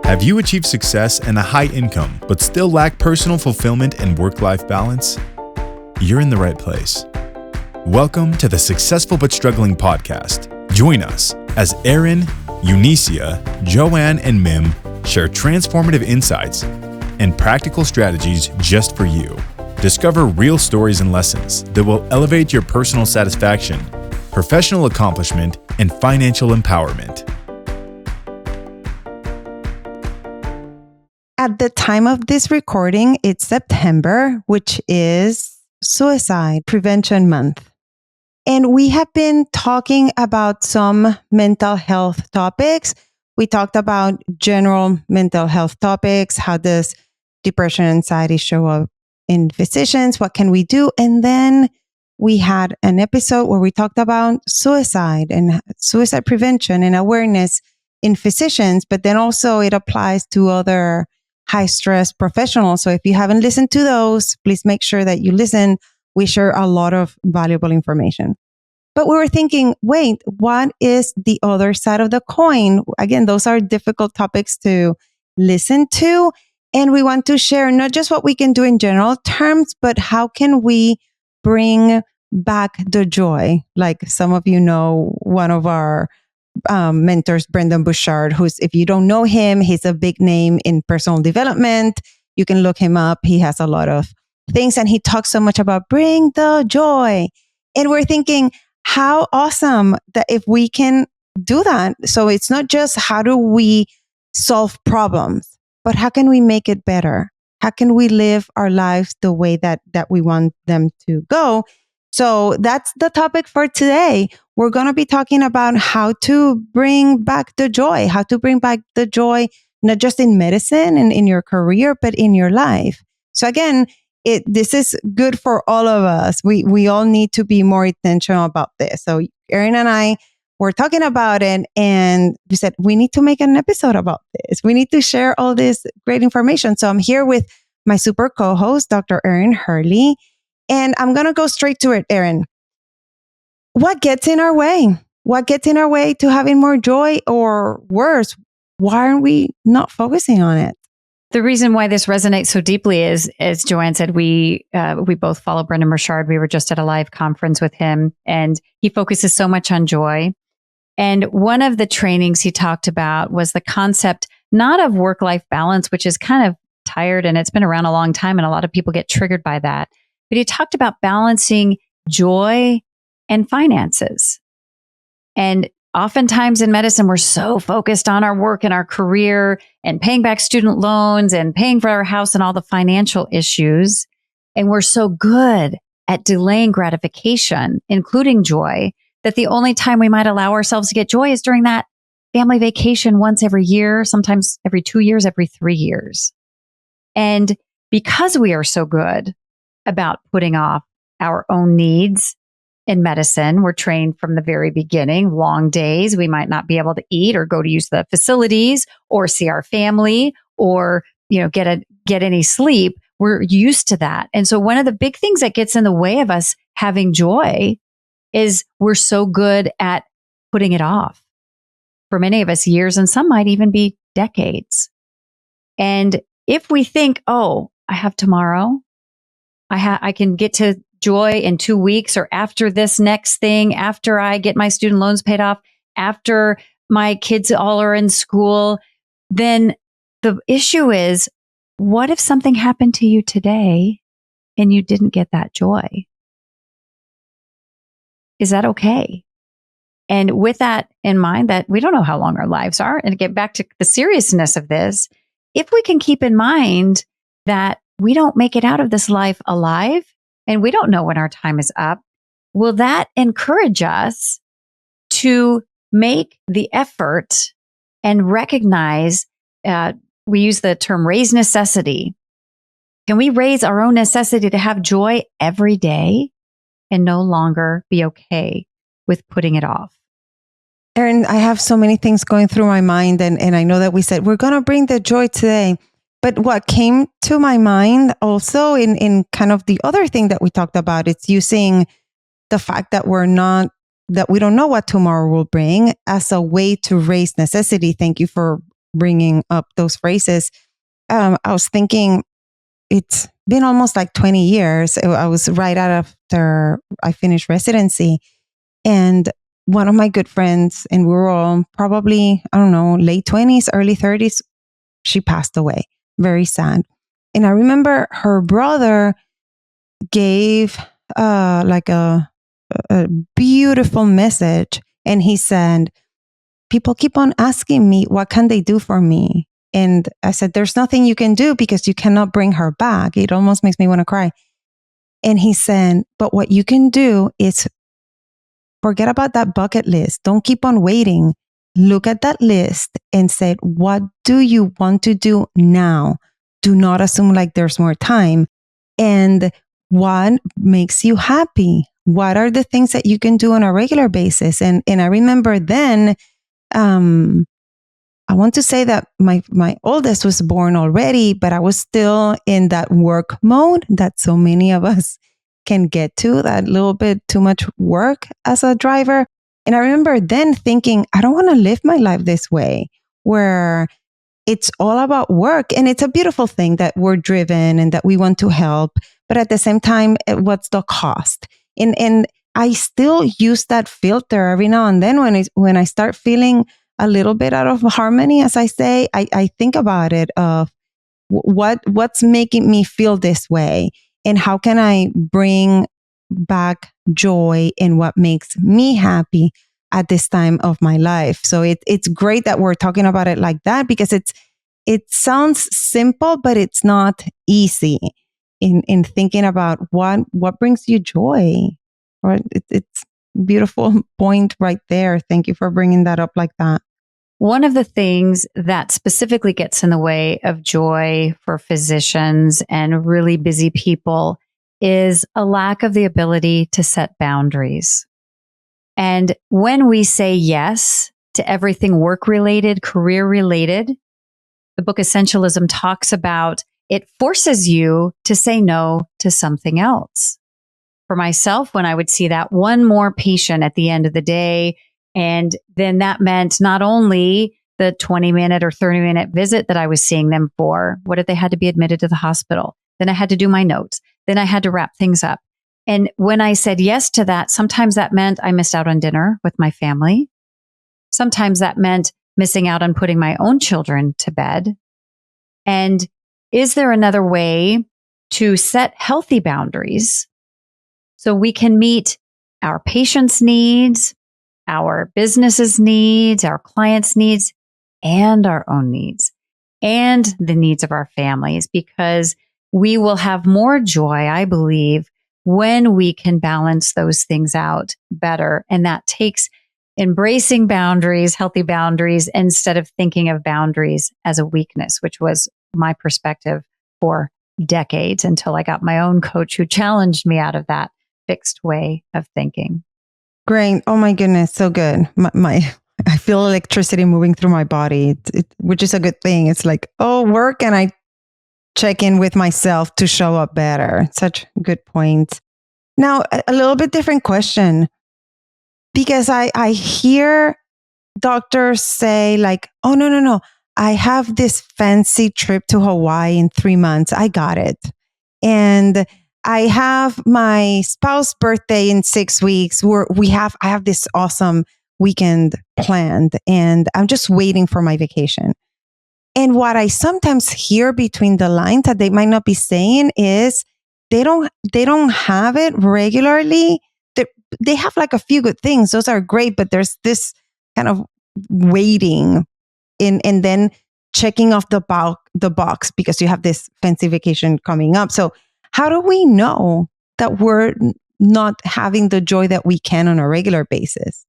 Have you achieved success and a high income, but still lack personal fulfillment and work-life balance? You're in the right place. Welcome to the Successful But Struggling podcast. Join us as Erin, Eunicia, Joanne, and Mim share transformative insights and practical strategies just for you. Discover real stories and lessons that will elevate your personal satisfaction, professional accomplishment, and financial empowerment. At the time of this recording, it's September, which is Suicide Prevention Month. And we have been talking about some mental health topics. We talked about general mental health topics. How does depression and anxiety show up in physicians? What can we do? And then we had an episode where we talked about suicide and suicide prevention and awareness in physicians, but then also it applies to other high stress professionals. So if you haven't listened to those, please make sure that you listen. We share a lot of valuable information. But we were thinking, wait, what is the other side of the coin? Again, those are difficult topics to listen to. And we want to share not just what we can do in general terms, but how can we bring back the joy? Like some of you know, one of our mentors, Brendan Bouchard, who's, if you don't know him, he's a big name in personal development. You can look him up. He has a lot of things and he talks so much about bring the joy. And we're thinking, how awesome that if we can do that. So it's not just how do we solve problems, but how can we make it better? How can we live our lives the way that we want them to go? So that's the topic for today. We're going to be talking about how to bring back the joy, not just in medicine and in your career, but in your life. So again, this is good for all of us. We all need to be more intentional about this. So Erin and I were talking about it and we said, we need to make an episode about this. We need to share all this great information. So I'm here with my super co-host, Dr. Erin Hurley. And I'm going to go straight to it, Erin. What gets in our way? What gets in our way to having more joy, or worse, why aren't we not focusing on it? The reason why this resonates so deeply is, as Joanne said, we both follow Brendan Bouchard. We were just at a live conference with him, and he focuses so much on joy. And one of the trainings he talked about was the concept not of work-life balance, which is kind of tired and it's been around a long time, and a lot of people get triggered by that. But he talked about balancing joy and finances. And oftentimes in medicine, we're so focused on our work and our career and paying back student loans and paying for our house and all the financial issues. And we're so good at delaying gratification, including joy, that the only time we might allow ourselves to get joy is during that family vacation once every year, sometimes every 2 years, every 3 years. And because we are so good about putting off our own needs in medicine, we're trained from the very beginning, long days. We might not be able to eat or go to use the facilities or see our family or, get any sleep. We're used to that. And so one of the big things that gets in the way of us having joy is we're so good at putting it off. For many of us, years, and some might even be decades. And if we think, oh, I have tomorrow, I can get to joy in 2 weeks, or after this next thing, after I get my student loans paid off, after my kids all are in school, then the issue is, what if something happened to you today and you didn't get that joy? Is that okay? And with that in mind, that we don't know how long our lives are, and to get back to the seriousness of this, if we can keep in mind that we don't make it out of this life alive, and we don't know when our time is up, will that encourage us to make the effort and recognize, we use the term raise necessity. Can we raise our own necessity to have joy every day and no longer be okay with putting it off? Erin, I have so many things going through my mind, and I know that we said we're going to bring the joy today. But what came to my mind also in kind of the other thing that we talked about, it's using the fact that we don't know what tomorrow will bring as a way to raise necessity. Thank you for bringing up those phrases, I was thinking it's been almost like 20 years. I was right after I finished residency. And one of my good friends, and we were all probably, I don't know, late 20s, early 30s, she passed away. Very sad. And I remember her brother gave like a beautiful message. And he said, people keep on asking me, what can they do for me? And I said, there's nothing you can do because you cannot bring her back. It almost makes me want to cry. And he said, but what you can do is forget about that bucket list. Don't keep on waiting. Look at that list and say, what do you want to do now? Do not assume like there's more time. And what makes you happy? What are the things that you can do on a regular basis? And I remember then, I want to say that my oldest was born already, but I was still in that work mode that so many of us can get to, that little bit too much work as a driver. And I remember then thinking, I don't want to live my life this way, where it's all about work. And it's a beautiful thing that we're driven and that we want to help. But at the same time, what's the cost? And I still use that filter every now and then when I start feeling a little bit out of harmony, as I say, I think about it of what's making me feel this way, and how can I bring back joy in what makes me happy at this time of my life. So it's great that we're talking about it like that, because it sounds simple, but it's not easy in thinking about what brings you joy. Or it's beautiful point right there. Thank you for bringing that up like that. One of the things that specifically gets in the way of joy for physicians and really busy people is a lack of the ability to set boundaries. And when we say yes to everything work-related, career-related, the book Essentialism talks about it forces you to say no to something else. For myself, when I would see that one more patient at the end of the day, and then that meant not only the 20-minute or 30-minute visit that I was seeing them for, what if they had to be admitted to the hospital? Then I had to do my notes. Then I had to wrap things up. And when I said yes to that, sometimes that meant I missed out on dinner with my family. Sometimes that meant missing out on putting my own children to bed. And is there another way to set healthy boundaries so we can meet our patients' needs, our business's needs, our clients' needs, and our own needs, and the needs of our families? Because we will have more joy, I believe, when we can balance those things out better. And that takes embracing boundaries, healthy boundaries, instead of thinking of boundaries as a weakness, which was my perspective for decades until I got my own coach who challenged me out of that fixed way of thinking. Great. Oh my goodness. So good. I feel electricity moving through my body, which is a good thing. It's like, oh, work, and I check in with myself to show up better. Such good points. Now, a little bit different question, because I hear doctors say like, oh, no. I have this fancy trip to Hawaii in 3 months. I got it. And I have my spouse's birthday in 6 weeks. I have this awesome weekend planned, and I'm just waiting for my vacation. And what I sometimes hear between the lines that they might not be saying is they don't have it regularly. They have like a few good things. Those are great, but there's this kind of waiting and then checking off the box because you have this fancy vacation coming up. So how do we know that we're not having the joy that we can on a regular basis?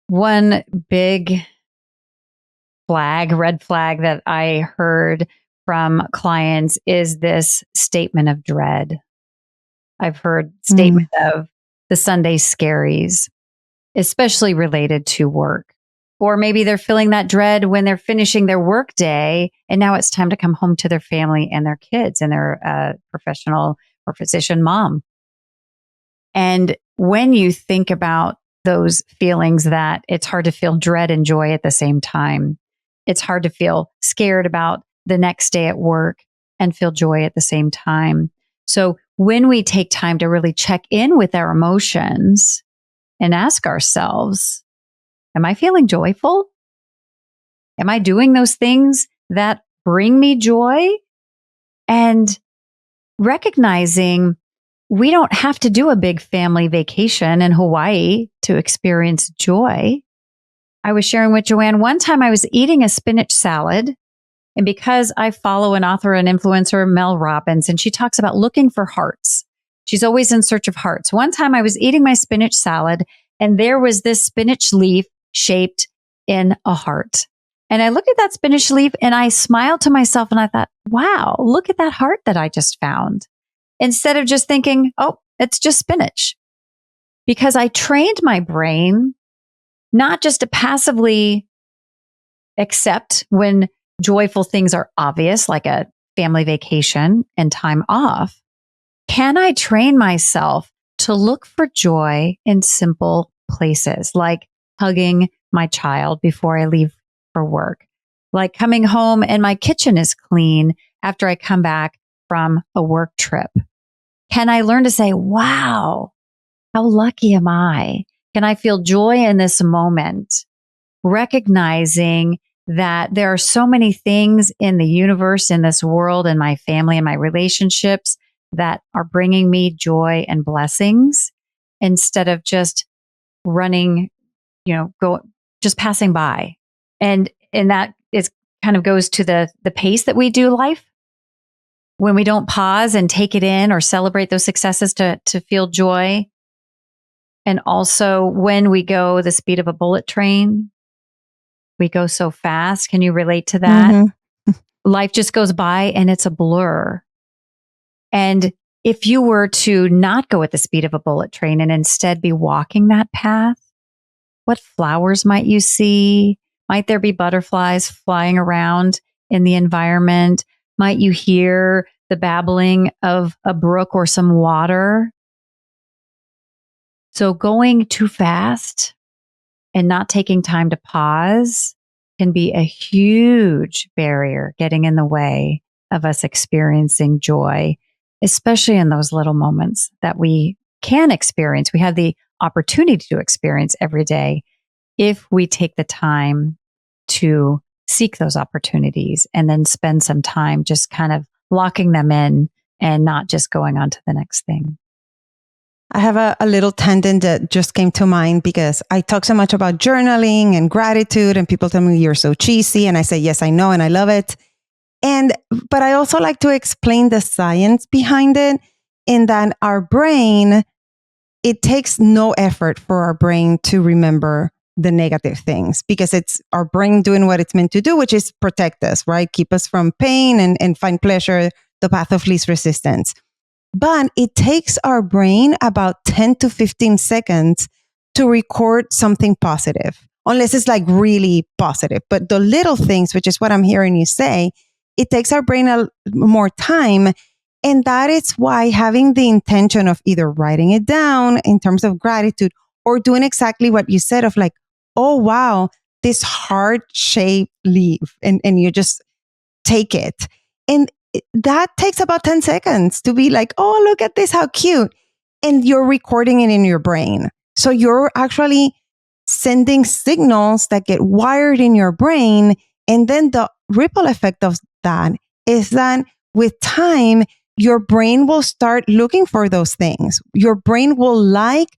One big red flag that I heard from clients is this statement of dread. I've heard statement of the Sunday scaries, especially related to work. Or maybe they're feeling that dread when they're finishing their work day, and now it's time to come home to their family and their kids and their professional or physician mom. And when you think about those feelings, that it's hard to feel dread and joy at the same time. It's hard to feel scared about the next day at work and feel joy at the same time. So when we take time to really check in with our emotions and ask ourselves, am I feeling joyful? Am I doing those things that bring me joy? And recognizing we don't have to do a big family vacation in Hawaii to experience joy. I was sharing with Joanne, one time I was eating a spinach salad. And because I follow an author and influencer, Mel Robbins, and she talks about looking for hearts. She's always in search of hearts. One time I was eating my spinach salad and there was this spinach leaf shaped in a heart. And I looked at that spinach leaf and I smiled to myself and I thought, wow, look at that heart that I just found. Instead of just thinking, oh, it's just spinach. Because I trained my brain not just to passively accept when joyful things are obvious, like a family vacation and time off. Can I train myself to look for joy in simple places, like hugging my child before I leave for work, like coming home and my kitchen is clean after I come back from a work trip? Can I learn to say, wow, how lucky am I? Can I feel joy in this moment? Recognizing that there are so many things in the universe, in this world, in my family, and my relationships that are bringing me joy and blessings instead of just running, just passing by. And that is kind of goes to the pace that we do life. When we don't pause and take it in or celebrate those successes to feel joy. And also when we go the speed of a bullet train, we go so fast. Can you relate to that? Mm-hmm. Life just goes by and it's a blur. And if you were to not go at the speed of a bullet train and instead be walking that path, what flowers might you see? Might there be butterflies flying around in the environment? Might you hear the babbling of a brook or some water? So going too fast and not taking time to pause can be a huge barrier getting in the way of us experiencing joy, especially in those little moments that we can experience. We have the opportunity to experience every day if we take the time to seek those opportunities and then spend some time just kind of locking them in and not just going on to the next thing. I have a little tangent that just came to mind because I talk so much about journaling and gratitude and people tell me you're so cheesy. And I say, yes, I know. And I love it. But I also like to explain the science behind it in that our brain, it takes no effort for our brain to remember the negative things because it's our brain doing what it's meant to do, which is protect us, right? Keep us from pain and find pleasure, the path of least resistance. But it takes our brain about 10 to 15 seconds to record something positive, unless it's like really positive. But the little things, which is what I'm hearing you say, it takes our brain more time. And that is why having the intention of either writing it down in terms of gratitude or doing exactly what you said of like, oh, wow, this heart-shaped leaf. And you just take it. And that takes about 10 seconds to be like, oh, look at this, how cute. And you're recording it in your brain. So you're actually sending signals that get wired in your brain. And then the ripple effect of that is that with time, your brain will start looking for those things. Your brain will like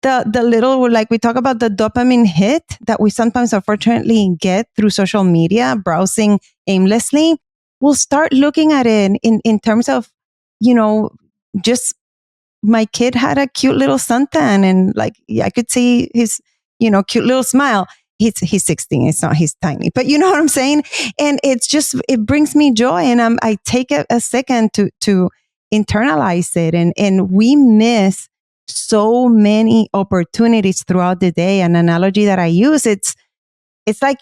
the little, like we talk about the dopamine hit that we sometimes unfortunately get through social media, browsing aimlessly. We'll start looking at it in terms of, just my kid had a cute little suntan and like, I could see his, cute little smile. He's 16. It's not, he's tiny, but you know what I'm saying? And it's just, it brings me joy. And I take a second to internalize it. And we miss so many opportunities throughout the day. An analogy that I use, it's like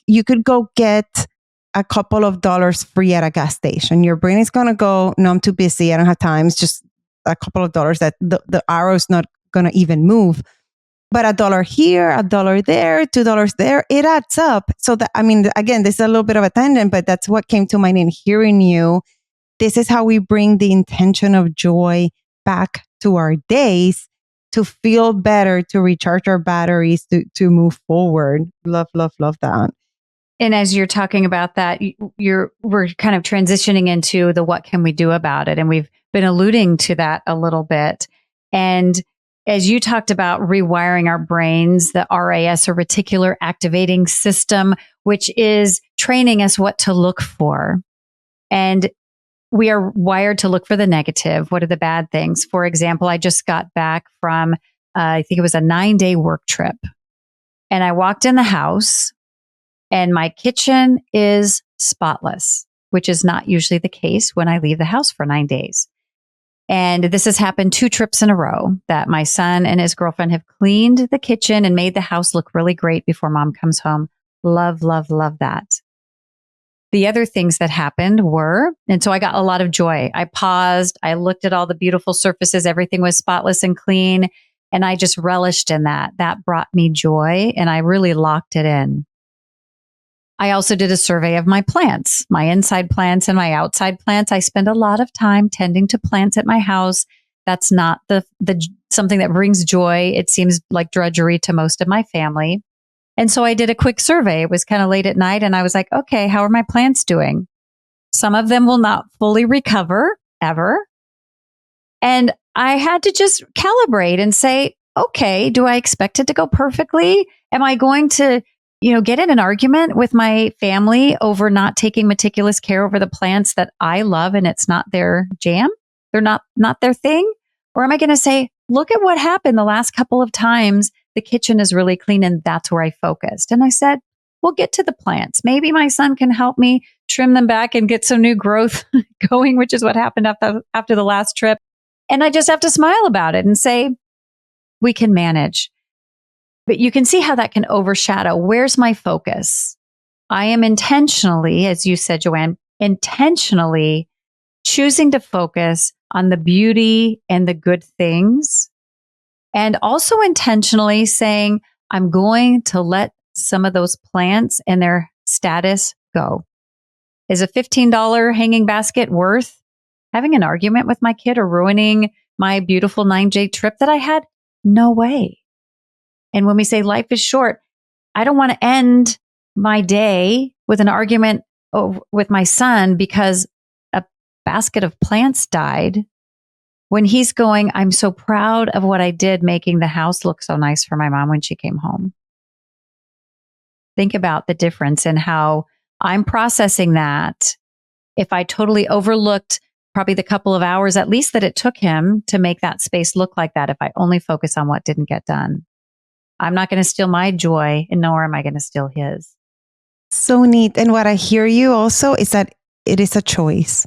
you could go get a couple of dollars free at a gas station. Your brain is going to go, no, I'm too busy. I don't have time. It's just a couple of dollars that the arrow's not going to even move. But $1 here, $1 there, $2 there, it adds up. So that, I mean, again, this is a little bit of a tangent, but that's what came to mind in hearing you. This is how we bring the intention of joy back to our days to feel better, to recharge our batteries, to move forward. Love, love, love that. And as you're talking about that, we're kind of transitioning into the what can we do about it? And we've been alluding to that a little bit. And as you talked about rewiring our brains, the RAS, or reticular activating system, which is training us what to look for. And we are wired to look for the negative. What are the bad things? For example, I just got back from, I think it was a 9-day work trip. And I walked in the house and my kitchen is spotless, which is not usually the case when I leave the house for 9 days. And this has happened 2 trips in a row that my son and his girlfriend have cleaned the kitchen and made the house look really great before mom comes home. Love, love, love that. The other things that happened were, and so I got a lot of joy. I paused, I looked at all the beautiful surfaces, everything was spotless and clean, and I just relished in that. That brought me joy, and I really locked it in. I also did a survey of my plants, my inside plants and my outside plants. I spend a lot of time tending to plants at my house. That's not the something that brings joy. It seems like drudgery to most of my family. And so I did a quick survey. It was kind of late at night and I was like, okay, how are my plants doing? Some of them will not fully recover ever. And I had to just calibrate and say, okay, do I expect it to go perfectly? Am I going to get in an argument with my family over not taking meticulous care over the plants that I love and it's not their jam? They're not their thing? Or am I going to say, look at what happened the last couple of times. The kitchen is really clean and that's where I focused. And I said, we'll get to the plants. Maybe my son can help me trim them back and get some new growth going, which is what happened after the last trip. And I just have to smile about it and say, we can manage. But you can see how that can overshadow. Where's my focus? I am intentionally, as you said, Joanne, intentionally choosing to focus on the beauty and the good things. And also intentionally saying, I'm going to let some of those plants and their status go. Is a $15 hanging basket worth having an argument with my kid or ruining my beautiful 9-day trip that I had? No way. And when we say life is short, I don't want to end my day with an argument with my son because a basket of plants died. When he's going, I'm so proud of what I did making the house look so nice for my mom when she came home. Think about the difference in how I'm processing that. If I totally overlooked probably the couple of hours at least that it took him to make that space look like that, if I only focus on what didn't get done, I'm not going to steal my joy, and nor am I going to steal his. So neat. And what I hear you also is that it is a choice.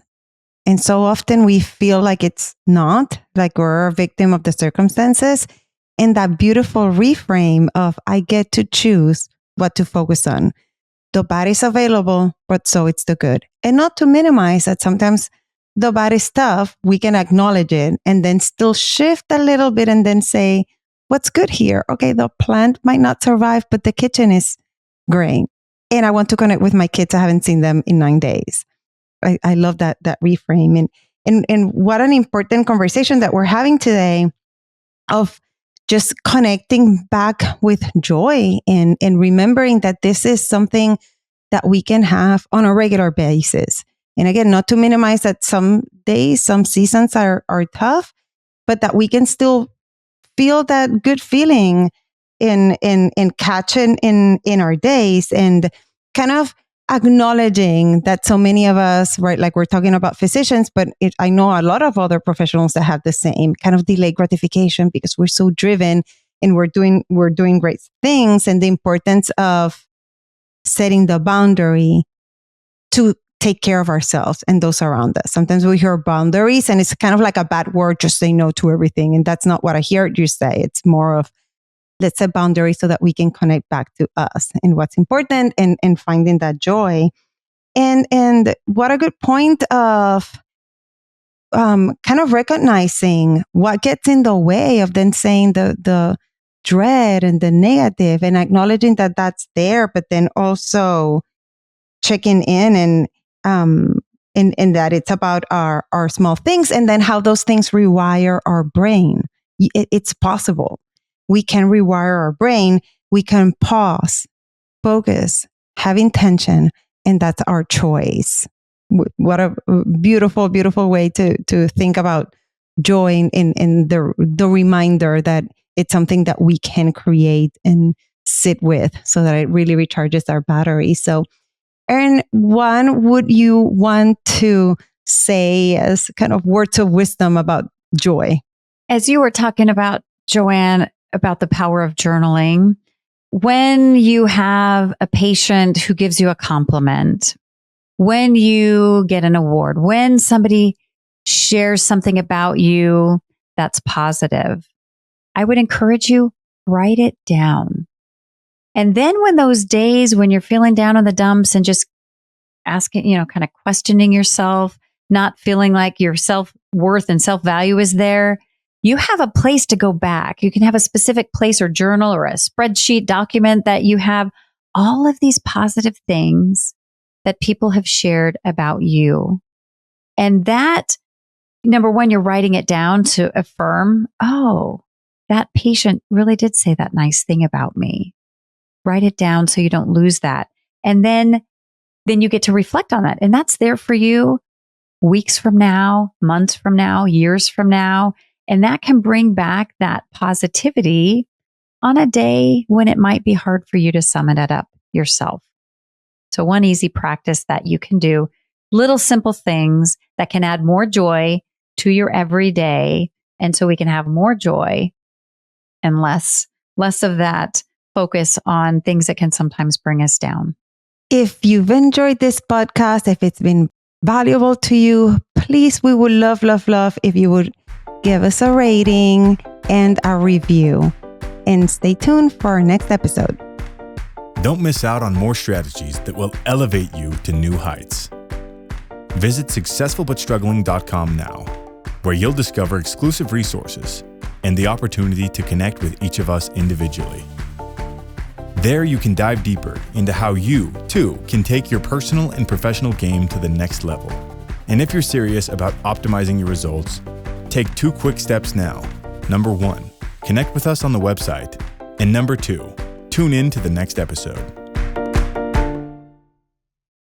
And so often we feel like it's not, like we're a victim of the circumstances. And that beautiful reframe of I get to choose what to focus on. The bad is available, but so it's the good. And not to minimize that sometimes the bad is tough, we can acknowledge it and then still shift a little bit and then say, what's good here? Okay, the plant might not survive, but the kitchen is great. And I want to connect with my kids. I haven't seen them in 9 days. I love that reframe. And what an important conversation that we're having today of just connecting back with joy and remembering that this is something that we can have on a regular basis. And again, not to minimize that some days, some seasons are tough, but that we can still feel that good feeling in catching in our days and kind of acknowledging that so many of us, right, like we're talking about physicians, but I know a lot of other professionals that have the same kind of delayed gratification because we're so driven and we're doing great things, and the importance of setting the boundary to take care of ourselves and those around us. Sometimes we hear boundaries and it's kind of like a bad word, just say no to everything. And that's not what I hear you say. It's more of let's set boundaries so that we can connect back to us and what's important and finding that joy. And what a good point of kind of recognizing what gets in the way of then saying the dread and the negative, and acknowledging that that's there, but then also checking in and that it's about our small things, and then how those things rewire our brain. It's possible. We can rewire our brain. We can pause, focus, have intention, and that's our choice. What a beautiful, beautiful way to think about joy in the reminder that it's something that we can create and sit with so that it really recharges our battery. So, Erin, what would you want to say as kind of words of wisdom about joy? As you were talking about, Joanne, about the power of journaling, when you have a patient who gives you a compliment, when you get an award, when somebody shares something about you that's positive, I would encourage you, write it down. And then when those days when you're feeling down in the dumps and just asking, kind of questioning yourself, not feeling like your self-worth and self-value is there, you have a place to go back. You can have a specific place or journal or a spreadsheet document that you have all of these positive things that people have shared about you. And that, number one, you're writing it down to affirm, oh, that patient really did say that nice thing about me. Write it down so you don't lose that. And then you get to reflect on that. And that's there for you weeks from now, months from now, years from now. And that can bring back that positivity on a day when it might be hard for you to summon it up yourself. So one easy practice that you can do, little simple things that can add more joy to your everyday. And so we can have more joy and less of that focus on things that can sometimes bring us down. If you've enjoyed this podcast, if it's been valuable to you, please, we would love if you would give us a rating and a review. And stay tuned for our next episode. Don't miss out on more strategies that will elevate you to new heights. Visit successfulbutstruggling.com now, where you'll discover exclusive resources and the opportunity to connect with each of us individually. There you can dive deeper into how you, too, can take your personal and professional game to the next level. And if you're serious about optimizing your results, take 2 quick steps now. Number 1, connect with us on the website. And number 2, tune in to the next episode.